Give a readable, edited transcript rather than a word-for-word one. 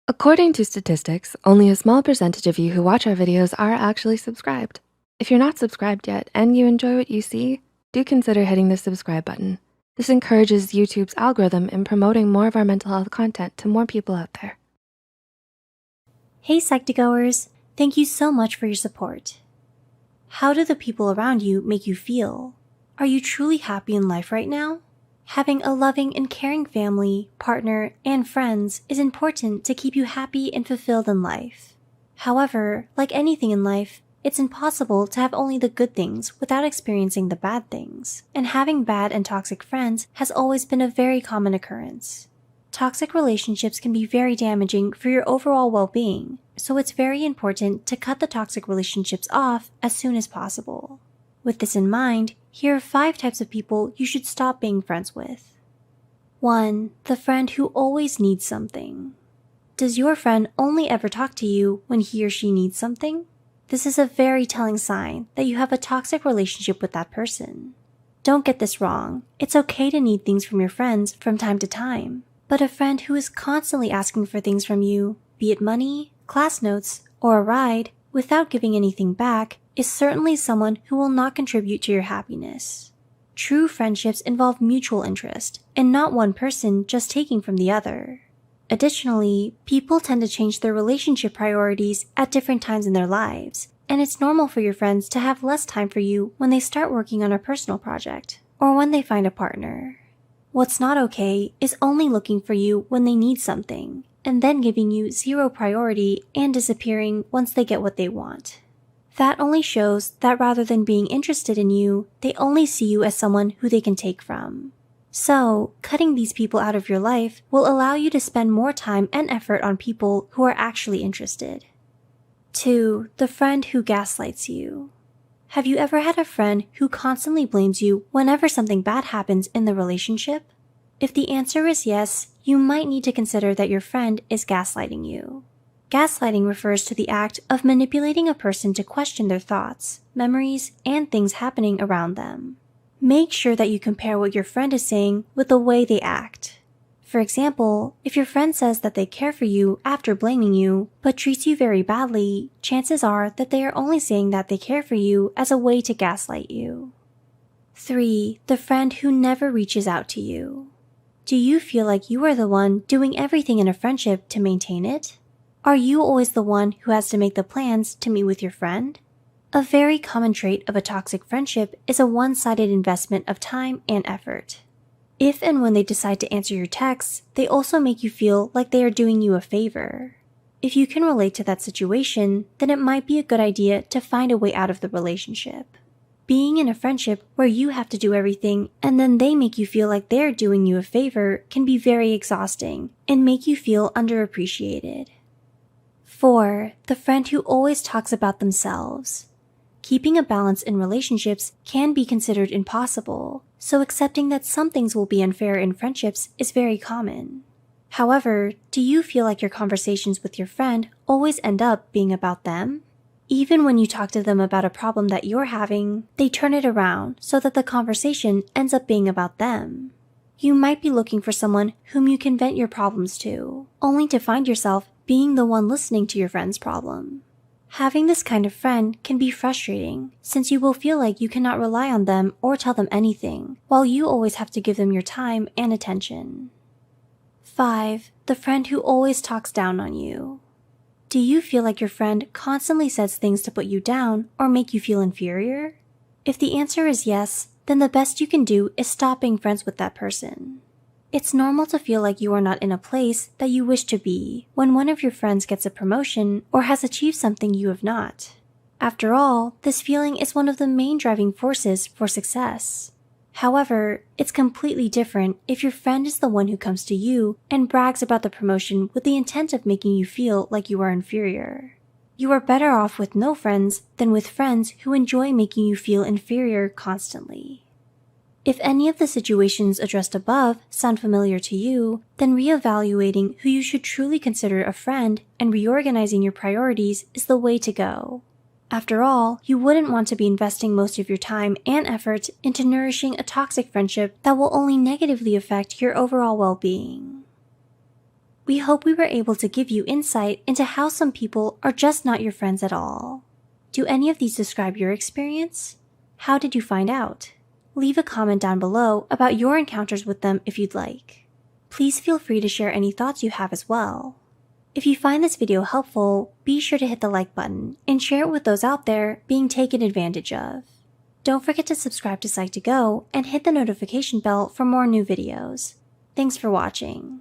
According to statistics, only a small percentage of you who watch our videos are actually subscribed. If you're not subscribed yet and you enjoy what you see, do consider hitting the subscribe button. This encourages YouTube's algorithm in promoting more of our mental health content to more people out there. Hey Psych2Goers, thank you so much for your support. How do the people around you make you feel? Are you truly happy in life right now? Having a loving and caring family, partner, and friends is important to keep you happy and fulfilled in life. However, like anything in life, it's impossible to have only the good things without experiencing the bad things, and having bad and toxic friends has always been a very common occurrence. Toxic relationships can be very damaging for your overall well-being, so it's very important to cut the toxic relationships off as soon as possible. With this in mind, here are 5 types of people you should stop being friends with. 1. The friend who always needs something. Does your friend only ever talk to you when he or she needs something? This is a very telling sign that you have a toxic relationship with that person. Don't get this wrong, it's okay to need things from your friends from time to time. But a friend who is constantly asking for things from you, be it money, class notes, or a ride, without giving anything back, is certainly someone who will not contribute to your happiness. True friendships involve mutual interest, and not one person just taking from the other. Additionally, people tend to change their relationship priorities at different times in their lives, and it's normal for your friends to have less time for you when they start working on a personal project, or when they find a partner. What's not okay is only looking for you when they need something, and then giving you 0 priority and disappearing once they get what they want. That only shows that rather than being interested in you, they only see you as someone who they can take from. So, cutting these people out of your life will allow you to spend more time and effort on people who are actually interested. 2. The friend who gaslights you. Have you ever had a friend who constantly blames you whenever something bad happens in the relationship? If the answer is yes, you might need to consider that your friend is gaslighting you. Gaslighting refers to the act of manipulating a person to question their thoughts, memories, and things happening around them. Make sure that you compare what your friend is saying with the way they act. For example, if your friend says that they care for you after blaming you, but treats you very badly, chances are that they are only saying that they care for you as a way to gaslight you. 3. The friend who never reaches out to you. Do you feel like you are the one doing everything in a friendship to maintain it? Are you always the one who has to make the plans to meet with your friend? A very common trait of a toxic friendship is a one-sided investment of time and effort. If and when they decide to answer your texts, they also make you feel like they are doing you a favor. If you can relate to that situation, then it might be a good idea to find a way out of the relationship. Being in a friendship where you have to do everything and then they make you feel like they're doing you a favor can be very exhausting and make you feel underappreciated. 4. The friend who always talks about themselves. Keeping a balance in relationships can be considered impossible, so accepting that some things will be unfair in friendships is very common. However, do you feel like your conversations with your friend always end up being about them? Even when you talk to them about a problem that you're having, they turn it around so that the conversation ends up being about them. You might be looking for someone whom you can vent your problems to, only to find yourself being the one listening to your friend's problem. Having this kind of friend can be frustrating, since you will feel like you cannot rely on them or tell them anything, while you always have to give them your time and attention. 5. The friend who always talks down on you. Do you feel like your friend constantly says things to put you down or make you feel inferior? If the answer is yes, then the best you can do is stop being friends with that person. It's normal to feel like you are not in a place that you wish to be when one of your friends gets a promotion or has achieved something you have not. After all, this feeling is one of the main driving forces for success. However, it's completely different if your friend is the one who comes to you and brags about the promotion with the intent of making you feel like you are inferior. You are better off with no friends than with friends who enjoy making you feel inferior constantly. If any of the situations addressed above sound familiar to you, then reevaluating who you should truly consider a friend and reorganizing your priorities is the way to go. After all, you wouldn't want to be investing most of your time and effort into nourishing a toxic friendship that will only negatively affect your overall well-being. We hope we were able to give you insight into how some people are just not your friends at all. Do any of these describe your experience? How did you find out? Leave a comment down below about your encounters with them if you'd like. Please feel free to share any thoughts you have as well. If you find this video helpful, be sure to hit the like button and share it with those out there being taken advantage of. Don't forget to subscribe to Psych2Go and hit the notification bell for more new videos. Thanks for watching.